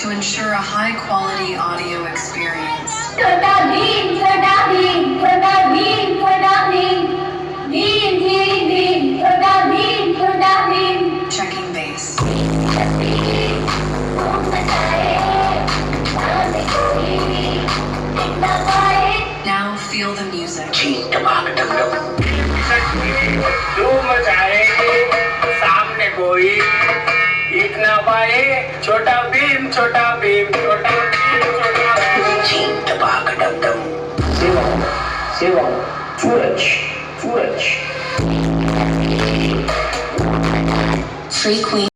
to ensure a high-quality audio experience. Chhota Bheem, Chhota Bheem, Chhota Bheem, Chhota Bheem. Bheem, Bheem, Bheem, Chhota Bheem, Chhota Bheem. Checking bass. Now feel the music. धूम मचाएंगे सामने कोई एक ना पाए छोटा भीम छोटा भीम छोटा भीम छोटा भीम शिवम सूरज Free Queen.